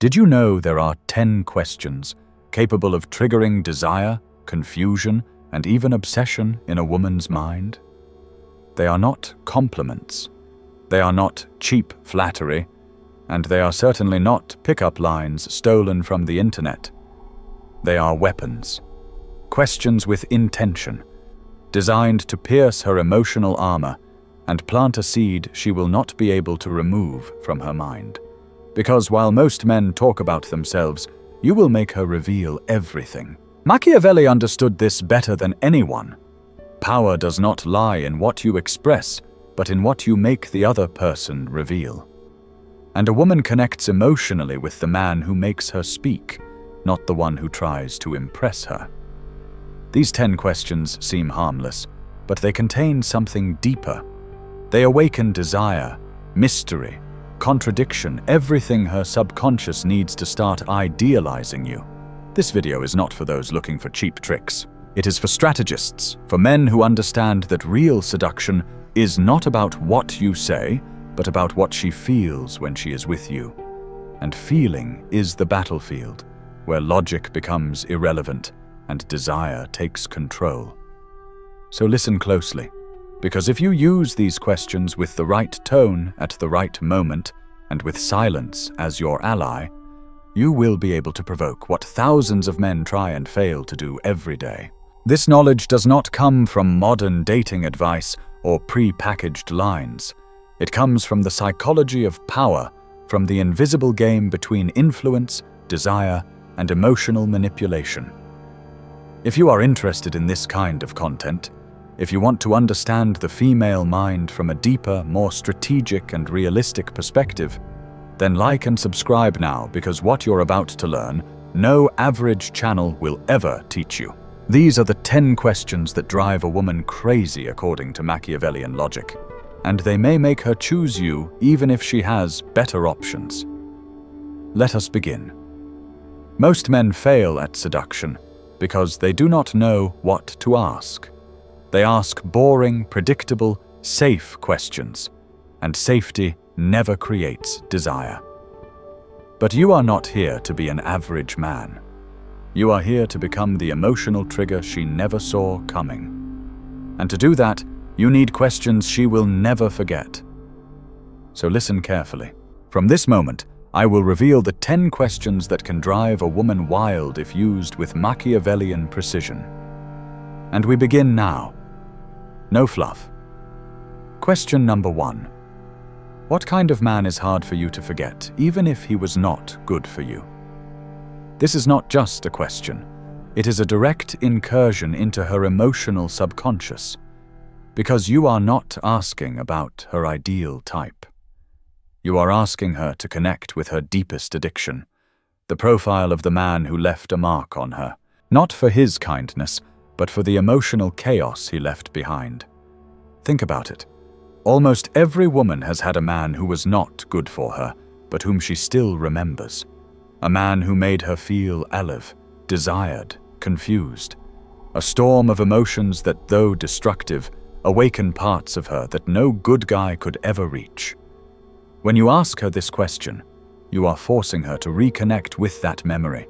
Did you know there are 10 questions capable of triggering desire, confusion, and even obsession in a woman's mind? They are not compliments. They are not cheap flattery, and they are certainly not pickup lines stolen from the internet. They are weapons. Questions with intention, designed to pierce her emotional armor and plant a seed she will not be able to remove from her mind. Because while most men talk about themselves, you will make her reveal everything. Machiavelli understood this better than anyone. Power does not lie in what you express, but in what you make the other person reveal. And a woman connects emotionally with the man who makes her speak, not the one who tries to impress her. These 10 questions seem harmless, but they contain something deeper. They awaken desire, mystery, contradiction, everything her subconscious needs to start idealizing you. This video is not for those looking for cheap tricks. It is for strategists, for men who understand that real seduction is not about what you say, but about what she feels when she is with you. And feeling is the battlefield, where logic becomes irrelevant and desire takes control. So listen closely, because if you use these questions with the right tone at the right moment, and with silence as your ally, you will be able to provoke what thousands of men try and fail to do every day. This knowledge does not come from modern dating advice or pre-packaged lines. It comes from the psychology of power, from the invisible game between influence, desire, and emotional manipulation. If you are interested in this kind of content, if you want to understand the female mind from a deeper, more strategic and realistic perspective, then like and subscribe now, because what you're about to learn, no average channel will ever teach you. These are the 10 questions that drive a woman crazy according to Machiavellian logic, and they may make her choose you even if she has better options. Let us begin. Most men fail at seduction because they do not know what to ask. They ask boring, predictable, safe questions, and safety never creates desire. But you are not here to be an average man. You are here to become the emotional trigger she never saw coming. And to do that, you need questions she will never forget. So listen carefully. From this moment, I will reveal the 10 questions that can drive a woman wild if used with Machiavellian precision. And we begin now. No fluff. Question number 1. What kind of man is hard for you to forget, even if he was not good for you? This is not just a question. It is a direct incursion into her emotional subconscious, because you are not asking about her ideal type. You are asking her to connect with her deepest addiction, the profile of the man who left a mark on her, not for his kindness, but for the emotional chaos he left behind. Think about it. Almost every woman has had a man who was not good for her, but whom she still remembers. A man who made her feel alive, desired, confused. A storm of emotions that, though destructive, awaken parts of her that no good guy could ever reach. When you ask her this question, you are forcing her to reconnect with that memory.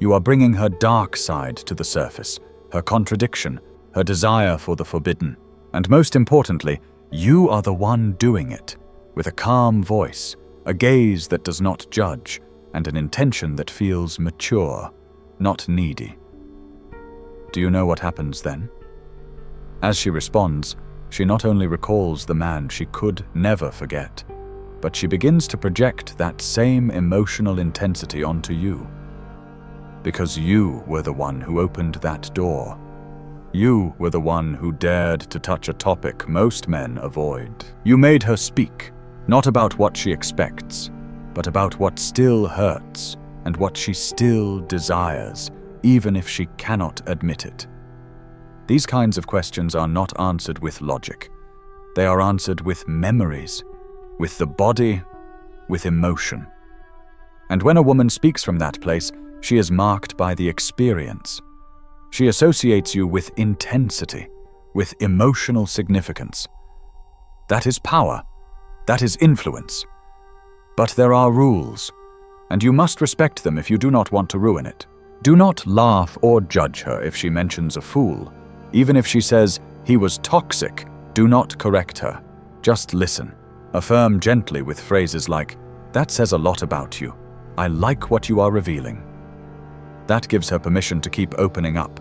You are bringing her dark side to the surface, her contradiction, her desire for the forbidden. And most importantly, you are the one doing it, with a calm voice, a gaze that does not judge, and an intention that feels mature, not needy. Do you know what happens then? As she responds, she not only recalls the man she could never forget, but she begins to project that same emotional intensity onto you. Because you were the one who opened that door. You were the one who dared to touch a topic most men avoid. You made her speak, not about what she expects, but about what still hurts and what she still desires, even if she cannot admit it. These kinds of questions are not answered with logic. They are answered with memories, with the body, with emotion. And when a woman speaks from that place, she is marked by the experience. She associates you with intensity, with emotional significance. That is power. That is influence. But there are rules. and you must respect them if you do not want to ruin it. Do not laugh or judge her if she mentions a fool. Even if she says, "He was toxic," do not correct her. Just listen. Affirm gently with phrases like, "That says a lot about you. I like what you are revealing." That gives her permission to keep opening up.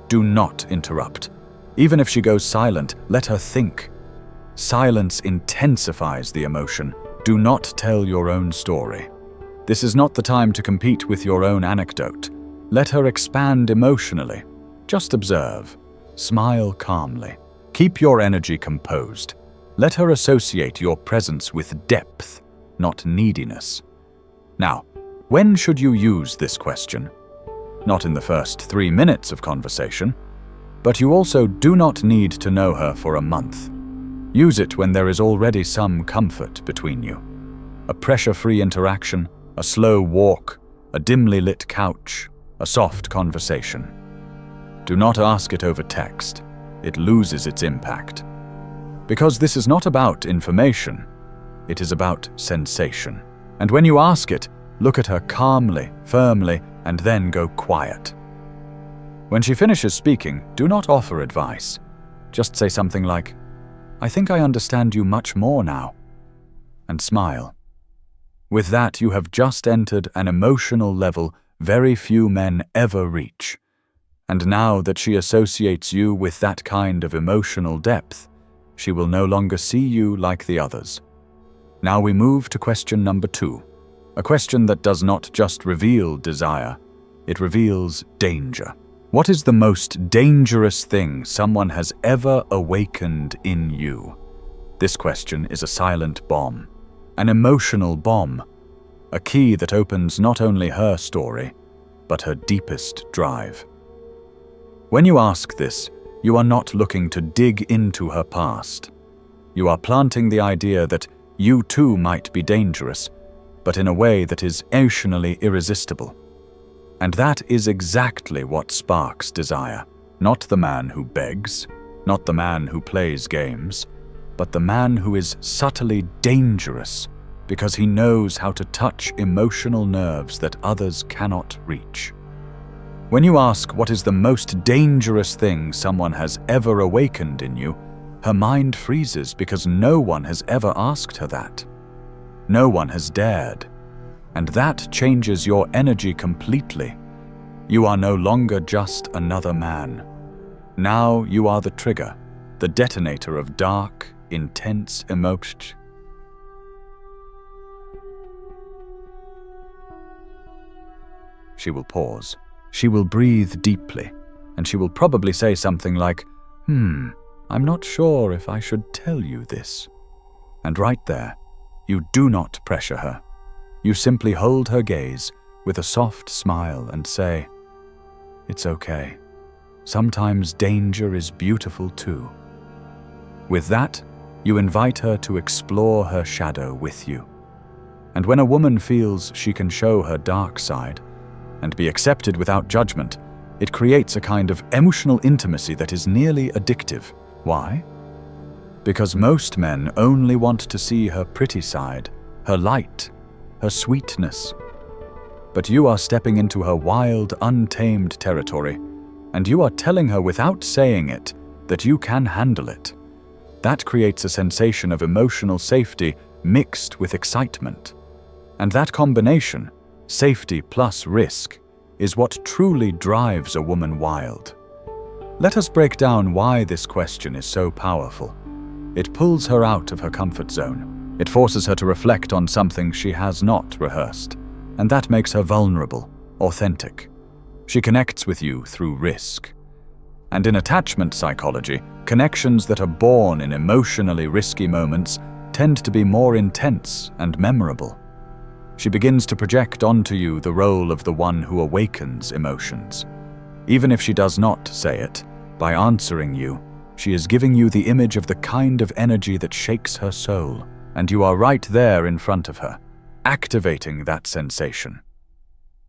Do not interrupt. Even if she goes silent, let her think. Silence intensifies the emotion. Do not tell your own story. This is not the time to compete with your own anecdote. Let her expand emotionally. Just observe. Smile calmly. Keep your energy composed. Let her associate your presence with depth, not neediness. Now, when should you use this question? Not in the first 3 minutes of conversation, but you also do not need to know her for a month. Use it when there is already some comfort between you. A pressure-free interaction, a slow walk, a dimly lit couch, a soft conversation. Do not ask it over text. It loses its impact. Because this is not about information, it is about sensation. And when you ask it, look at her calmly, firmly, and then go quiet. When she finishes speaking, do not offer advice. Just say something like, "I think I understand you much more now," and smile. With that, you have just entered an emotional level very few men ever reach. And now that she associates you with that kind of emotional depth, she will no longer see you like the others. Now we move to question number 2, a question that does not just reveal desire, it reveals danger. What is the most dangerous thing someone has ever awakened in you? This question is a silent bomb, an emotional bomb, a key that opens not only her story, but her deepest drive. When you ask this, you are not looking to dig into her past. You are planting the idea that you too might be dangerous, but in a way that is emotionally irresistible. And that is exactly what sparks desire. Not the man who begs, not the man who plays games, but the man who is subtly dangerous because he knows how to touch emotional nerves that others cannot reach. When you ask what is the most dangerous thing someone has ever awakened in you, her mind freezes because no one has ever asked her that. No one has dared. And that changes your energy completely. You are no longer just another man. Now you are the trigger, the detonator of dark, intense emotion. She will pause. She will breathe deeply, and she will probably say something like, I'm not sure if I should tell you this. And right there, you do not pressure her. You simply hold her gaze with a soft smile and say, "It's okay. Sometimes danger is beautiful too." With that, you invite her to explore her shadow with you. And when a woman feels she can show her dark side and be accepted without judgment, it creates a kind of emotional intimacy that is nearly addictive. Why? Because most men only want to see her pretty side, her light, her sweetness. But you are stepping into her wild, untamed territory, and you are telling her without saying it that you can handle it. That creates a sensation of emotional safety mixed with excitement. And that combination, safety plus risk, is what truly drives a woman wild. Let us break down why this question is so powerful. It pulls her out of her comfort zone. It forces her to reflect on something she has not rehearsed, and that makes her vulnerable, authentic. She connects with you through risk. And in attachment psychology, connections that are born in emotionally risky moments tend to be more intense and memorable. She begins to project onto you the role of the one who awakens emotions. Even if she does not say it, by answering you, she is giving you the image of the kind of energy that shakes her soul, and you are right there in front of her, activating that sensation.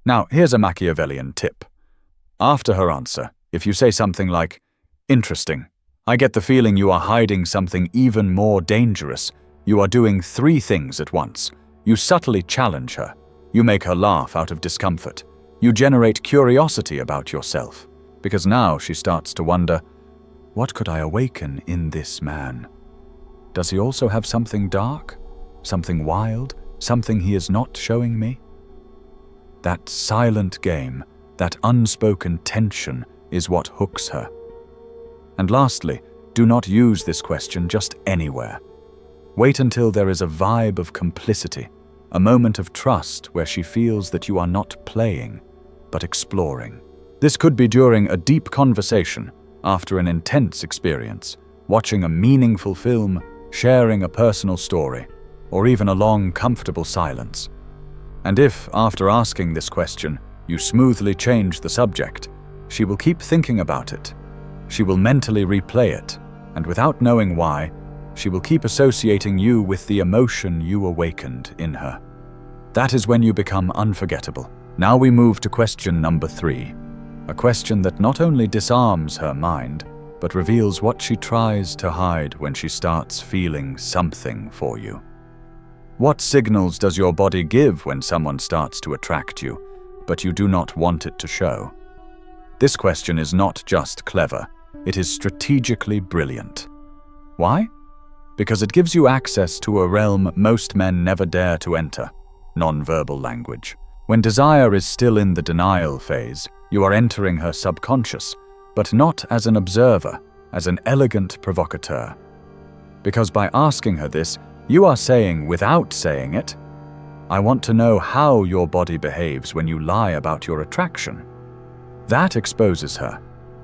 Now, here's a Machiavellian tip. After her answer, if you say something like, "Interesting, I get the feeling you are hiding something even more dangerous," you are doing 3 things at once. You subtly challenge her. You make her laugh out of discomfort. You generate curiosity about yourself, because now she starts to wonder, what could I awaken in this man? Does he also have something dark? Something wild? Something he is not showing me? That silent game, that unspoken tension is what hooks her. And lastly, do not use this question just anywhere. Wait until there is a vibe of complicity, a moment of trust where she feels that you are not playing, but exploring. This could be during a deep conversation, after an intense experience, watching a meaningful film, sharing a personal story, or even a long, comfortable silence. And if, after asking this question, you smoothly change the subject, she will keep thinking about it. She will mentally replay it, and without knowing why, she will keep associating you with the emotion you awakened in her. That is when you become unforgettable. Now we move to question number 3, a question that not only disarms her mind, but reveals what she tries to hide when she starts feeling something for you. What signals does your body give when someone starts to attract you, but you do not want it to show? This question is not just clever, it is strategically brilliant. Why? Because it gives you access to a realm most men never dare to enter, non-verbal language. When desire is still in the denial phase, you are entering her subconscious, but not as an observer, as an elegant provocateur. Because by asking her this, you are saying without saying it, I want to know how your body behaves when you lie about your attraction. That exposes her,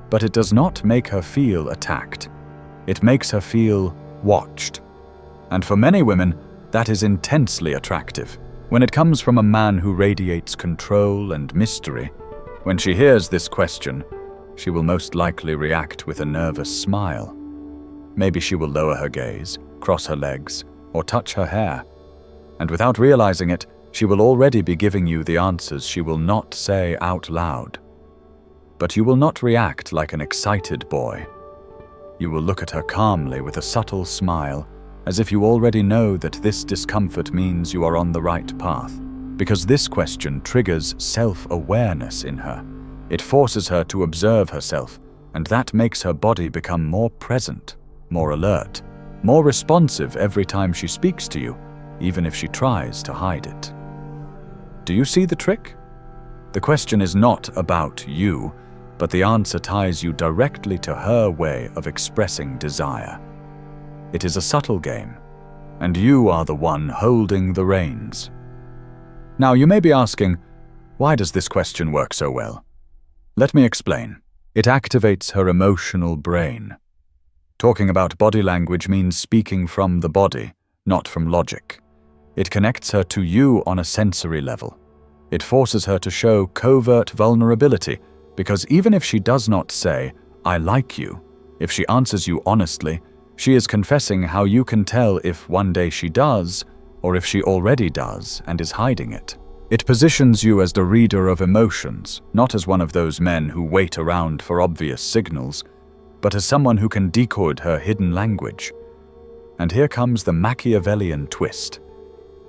but it does not make her feel attacked. It makes her feel watched. And for many women, that is intensely attractive. When it comes from a man who radiates control and mystery, when she hears this question, she will most likely react with a nervous smile. Maybe she will lower her gaze, cross her legs, or touch her hair. And without realizing it, she will already be giving you the answers she will not say out loud. But you will not react like an excited boy. You will look at her calmly with a subtle smile, as if you already know that this discomfort means you are on the right path. Because this question triggers self-awareness in her. It forces her to observe herself, and that makes her body become more present, more alert, more responsive every time she speaks to you, even if she tries to hide it. Do you see the trick? The question is not about you, but the answer ties you directly to her way of expressing desire. It is a subtle game, and you are the one holding the reins. Now you may be asking, why does this question work so well? Let me explain. It activates her emotional brain. Talking about body language means speaking from the body, not from logic. It connects her to you on a sensory level. It forces her to show covert vulnerability, because even if she does not say, I like you, if she answers you honestly, she is confessing how you can tell if one day she does, or if she already does and is hiding it. It positions you as the reader of emotions, not as one of those men who wait around for obvious signals, but as someone who can decode her hidden language. And here comes the Machiavellian twist.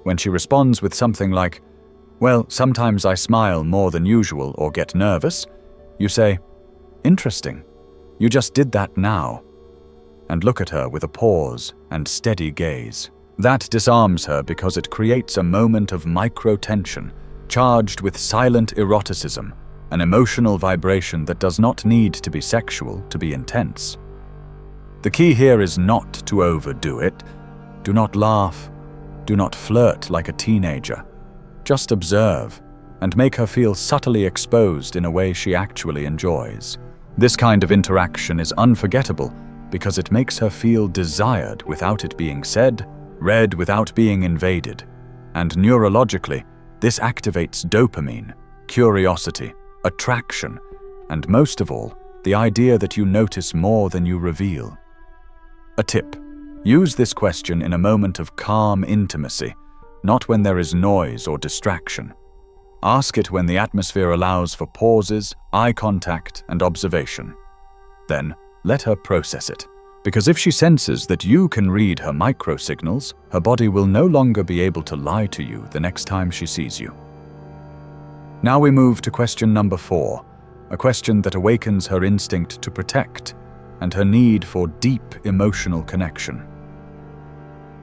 When she responds with something like, well, sometimes I smile more than usual or get nervous, you say, interesting, you just did that now. And look at her with a pause and steady gaze. That disarms her because it creates a moment of micro-tension, charged with silent eroticism, an emotional vibration that does not need to be sexual to be intense. The key here is not to overdo it. Do not laugh. Do not flirt like a teenager. Just observe and make her feel subtly exposed in a way she actually enjoys. This kind of interaction is unforgettable because it makes her feel desired without it being said, read without being invaded. And neurologically, this activates dopamine, curiosity, attraction, and most of all, the idea that you notice more than you reveal. A tip: use this question in a moment of calm intimacy, not when there is noise or distraction. Ask it when the atmosphere allows for pauses, eye contact, and observation. Then, let her process it. Because if she senses that you can read her micro-signals, her body will no longer be able to lie to you the next time she sees you. Now we move to question number 4, a question that awakens her instinct to protect and her need for deep emotional connection.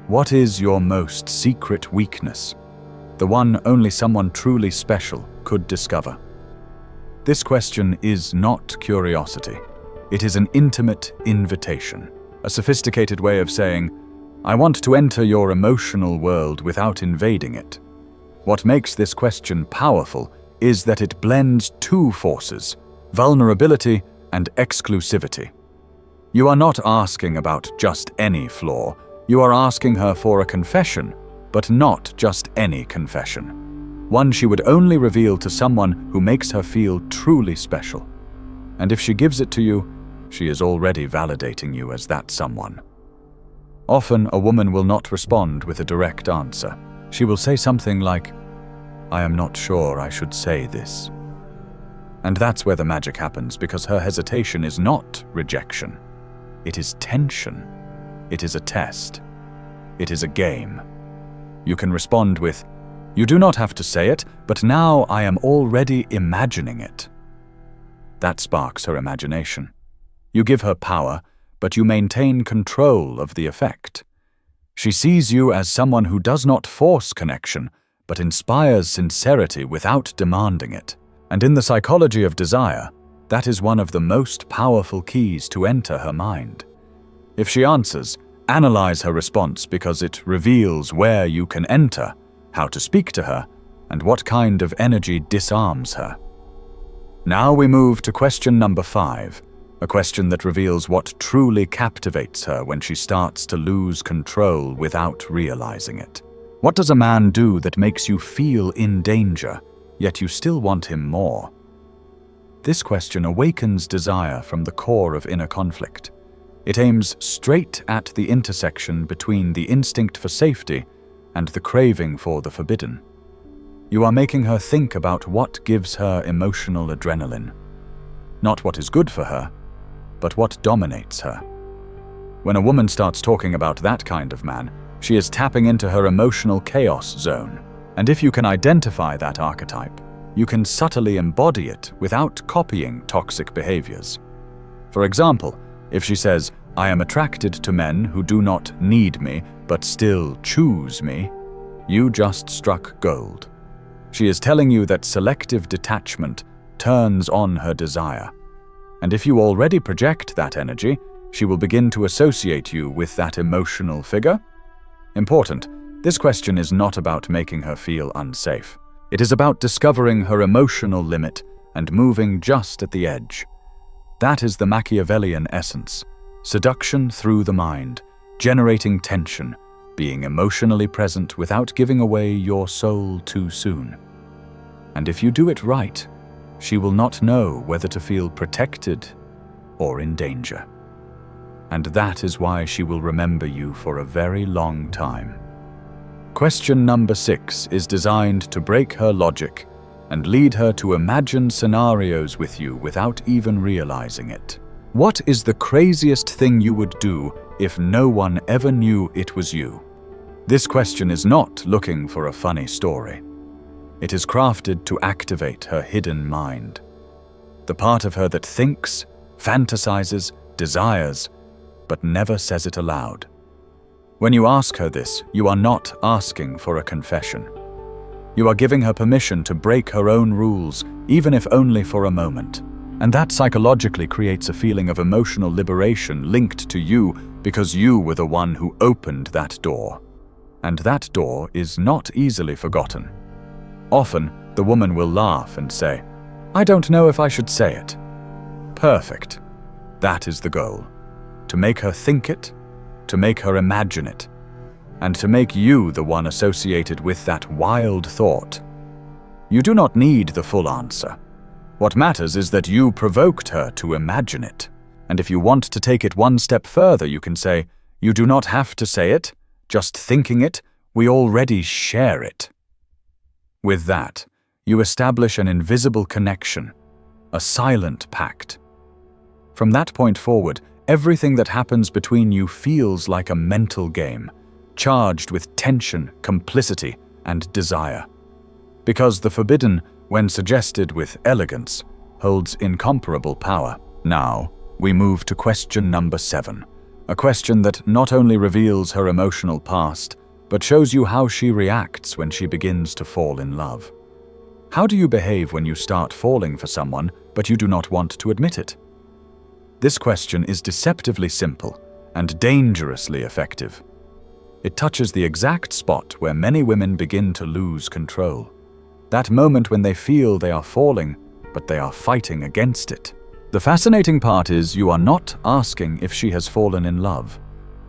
What is your most secret weakness? The one only someone truly special could discover. This question is not curiosity. It is an intimate invitation, a sophisticated way of saying, I want to enter your emotional world without invading it. What makes this question powerful is that it blends two forces, vulnerability and exclusivity. You are not asking about just any flaw. You are asking her for a confession, but not just any confession. One she would only reveal to someone who makes her feel truly special. And if she gives it to you, she is already validating you as that someone. Often, a woman will not respond with a direct answer. She will say something like, I am not sure I should say this. And that's where the magic happens, because her hesitation is not rejection. It is tension. It is a test. It is a game. You can respond with, you do not have to say it, but now I am already imagining it. That sparks her imagination. You give her power, but you maintain control of the effect. She sees you as someone who does not force connection, but inspires sincerity without demanding it. And in the psychology of desire, that is one of the most powerful keys to enter her mind. If she answers, analyze her response because it reveals where you can enter, how to speak to her, and what kind of energy disarms her. Now we move to question number 5, a question that reveals what truly captivates her when she starts to lose control without realizing it. What does a man do that makes you feel in danger, yet you still want him more? This question awakens desire from the core of inner conflict. It aims straight at the intersection between the instinct for safety and the craving for the forbidden. You are making her think about what gives her emotional adrenaline. Not what is good for her, but what dominates her. When a woman starts talking about that kind of man, she is tapping into her emotional chaos zone. And if you can identify that archetype, you can subtly embody it without copying toxic behaviors. For example, if she says, I am attracted to men who do not need me but still choose me, you just struck gold. She is telling you that selective detachment turns on her desire. And if you already project that energy, she will begin to associate you with that emotional figure. Important, this question is not about making her feel unsafe. It is about discovering her emotional limit and moving just at the edge. That is the Machiavellian essence. Seduction through the mind, generating tension, being emotionally present without giving away your soul too soon. And if you do it right, she will not know whether to feel protected or in danger. And that is why she will remember you for a very long time. Question number 6 is designed to break her logic and lead her to imagine scenarios with you without even realizing it. What is the craziest thing you would do if no one ever knew it was you? This question is not looking for a funny story. It is crafted to activate her hidden mind. The part of her that thinks, fantasizes, desires, but never says it aloud. When you ask her this, you are not asking for a confession. You are giving her permission to break her own rules, even if only for a moment. And that psychologically creates a feeling of emotional liberation linked to you because you were the one who opened that door. And that door is not easily forgotten. Often, the woman will laugh and say, I don't know if I should say it. Perfect. That is the goal. To make her think it, to make her imagine it, and to make you the one associated with that wild thought. You do not need the full answer. What matters is that you provoked her to imagine it. And if you want to take it one step further, you can say, you do not have to say it, just thinking it, we already share it. With that, you establish an invisible connection, a silent pact. From that point forward, everything that happens between you feels like a mental game, charged with tension, complicity, and desire. Because the forbidden when suggested with elegance, holds incomparable power. Now, we move to question number 7, a question that not only reveals her emotional past, but shows you how she reacts when she begins to fall in love. How do you behave when you start falling for someone, but you do not want to admit it? This question is deceptively simple and dangerously effective. It touches the exact spot where many women begin to lose control. That moment when they feel they are falling, but they are fighting against it. The fascinating part is you are not asking if she has fallen in love.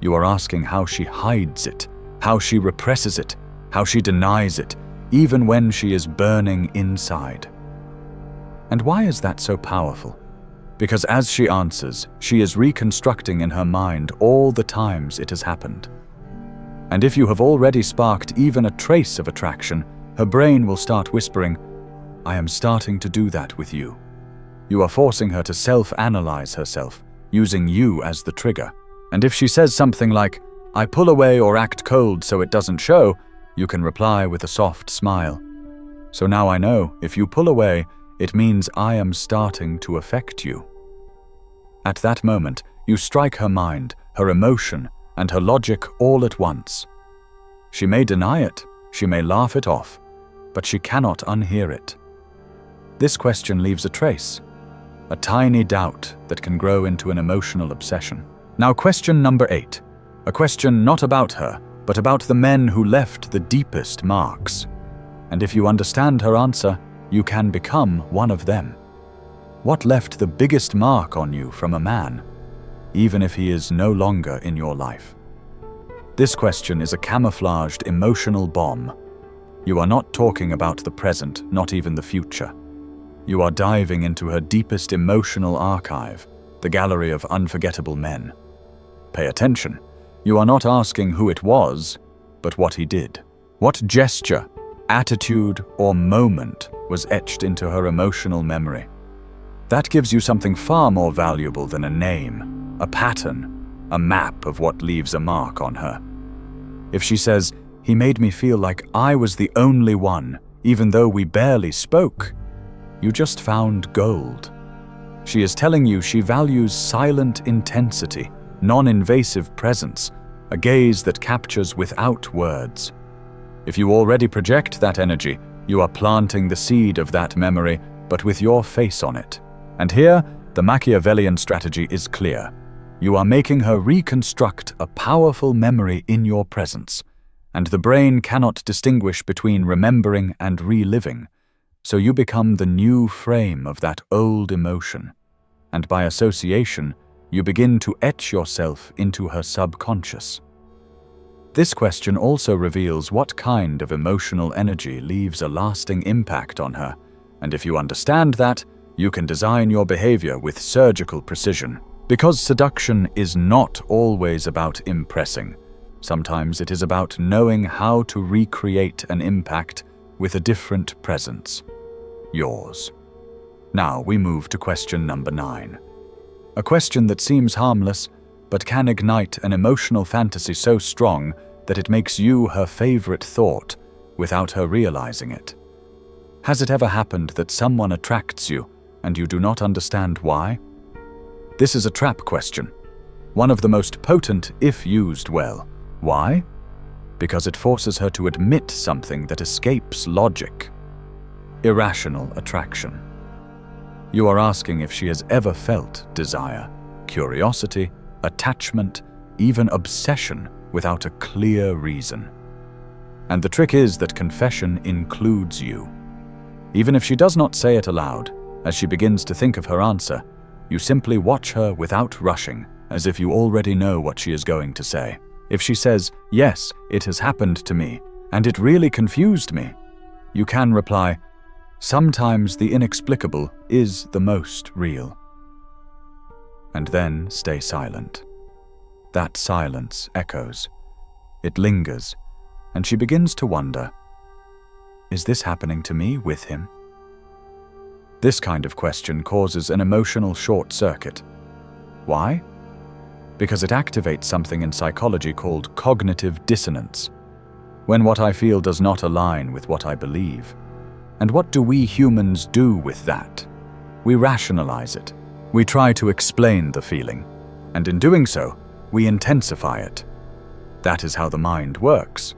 You are asking how she hides it, how she represses it, how she denies it, even when she is burning inside. And why is that so powerful? Because as she answers, she is reconstructing in her mind all the times it has happened. And if you have already sparked even a trace of attraction, her brain will start whispering, "I am starting to do that with you." You are forcing her to self-analyze herself, using you as the trigger. And if she says something like, "I pull away or act cold so it doesn't show," you can reply with a soft smile. "So now I know, if you pull away, it means I am starting to affect you." At that moment, you strike her mind, her emotion, and her logic all at once. She may deny it, she may laugh it off, but she cannot unhear it. This question leaves a trace, a tiny doubt that can grow into an emotional obsession. Now, question number 8, a question not about her, but about the men who left the deepest marks. And if you understand her answer, you can become one of them. What left the biggest mark on you from a man, even if he is no longer in your life? This question is a camouflaged emotional bomb. You are not talking about the present, not even the future. You are diving into her deepest emotional archive, the gallery of unforgettable men. Pay attention. You are not asking who it was, but what he did. What gesture, attitude, or moment was etched into her emotional memory? That gives you something far more valuable than a name, a pattern, a map of what leaves a mark on her. If she says, "He made me feel like I was the only one, even though we barely spoke," you just found gold. She is telling you she values silent intensity, non-invasive presence, a gaze that captures without words. If you already project that energy, you are planting the seed of that memory, but with your face on it. And here, the Machiavellian strategy is clear. You are making her reconstruct a powerful memory in your presence, and the brain cannot distinguish between remembering and reliving, so you become the new frame of that old emotion. And by association, you begin to etch yourself into her subconscious. This question also reveals what kind of emotional energy leaves a lasting impact on her, and if you understand that, you can design your behavior with surgical precision. Because seduction is not always about impressing. Sometimes it is about knowing how to recreate an impact with a different presence. Yours. Now we move to question number 9. A question that seems harmless, but can ignite an emotional fantasy so strong that it makes you her favorite thought without her realizing it. Has it ever happened that someone attracts you and you do not understand why? This is a trap question, one of the most potent if used well. Why? Because it forces her to admit something that escapes logic. Irrational attraction. You are asking if she has ever felt desire, curiosity, attachment, even obsession without a clear reason. And the trick is that confession includes you. Even if she does not say it aloud, as she begins to think of her answer, you simply watch her without rushing, as if you already know what she is going to say. If she says, "Yes, it has happened to me, and it really confused me," you can reply, "Sometimes the inexplicable is the most real." And then stay silent. That silence echoes. It lingers, and she begins to wonder, is this happening to me with him? This kind of question causes an emotional short circuit. Why? Because it activates something in psychology called cognitive dissonance, when what I feel does not align with what I believe. And what do we humans do with that? We rationalize it. We try to explain the feeling, and in doing so, we intensify it. That is how the mind works.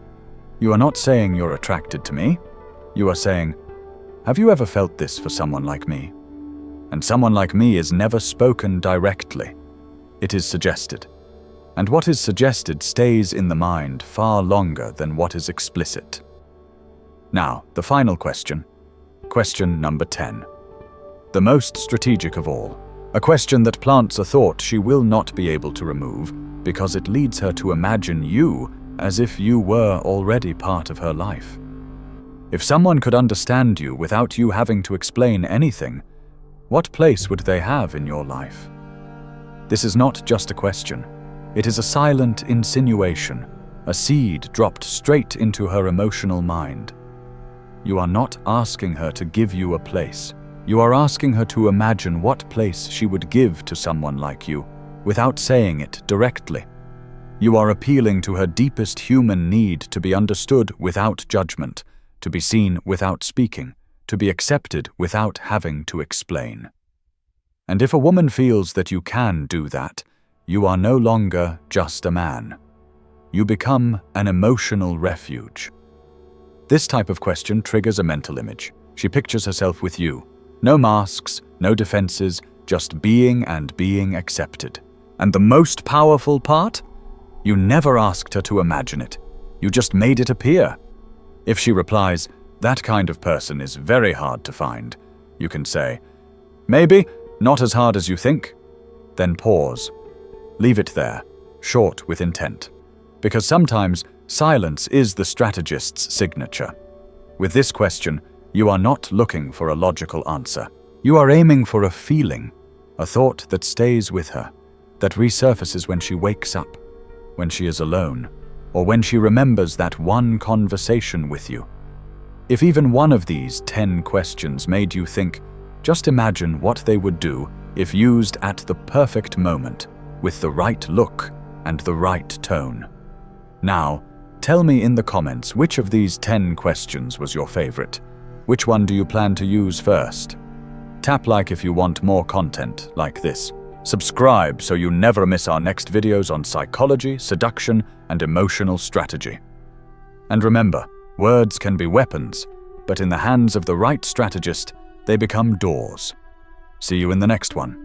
You are not saying you're attracted to me. You are saying, have you ever felt this for someone like me? And someone like me is never spoken directly. It is suggested. And what is suggested stays in the mind far longer than what is explicit. Now, the final question. Question number 10. The most strategic of all. A question that plants a thought she will not be able to remove because it leads her to imagine you as if you were already part of her life. If someone could understand you without you having to explain anything, what place would they have in your life? This is not just a question. It is a silent insinuation, a seed dropped straight into her emotional mind. You are not asking her to give you a place. You are asking her to imagine what place she would give to someone like you, without saying it directly. You are appealing to her deepest human need to be understood without judgment, to be seen without speaking, to be accepted without having to explain. And if a woman feels that you can do that, you are no longer just a man. You become an emotional refuge. This type of question triggers a mental image. She pictures herself with you. No masks, no defenses, just being and being accepted. And the most powerful part? You never asked her to imagine it. You just made it appear. If she replies, that kind of person is very hard to find, you can say, maybe, not as hard as you think. Then pause. Leave it there, short with intent. Because sometimes silence is the strategist's signature. With this question, you are not looking for a logical answer. You are aiming for a feeling, a thought that stays with her, that resurfaces when she wakes up, when she is alone, or when she remembers that one conversation with you. If even one of these 10 questions made you think, just imagine what they would do if used at the perfect moment, with the right look and the right tone. Now, tell me in the comments which of these 10 questions was your favorite. Which one do you plan to use first? Tap like if you want more content like this. Subscribe so you never miss our next videos on psychology, seduction, and emotional strategy. And remember, words can be weapons, but in the hands of the right strategist, they become doors. See you in the next one.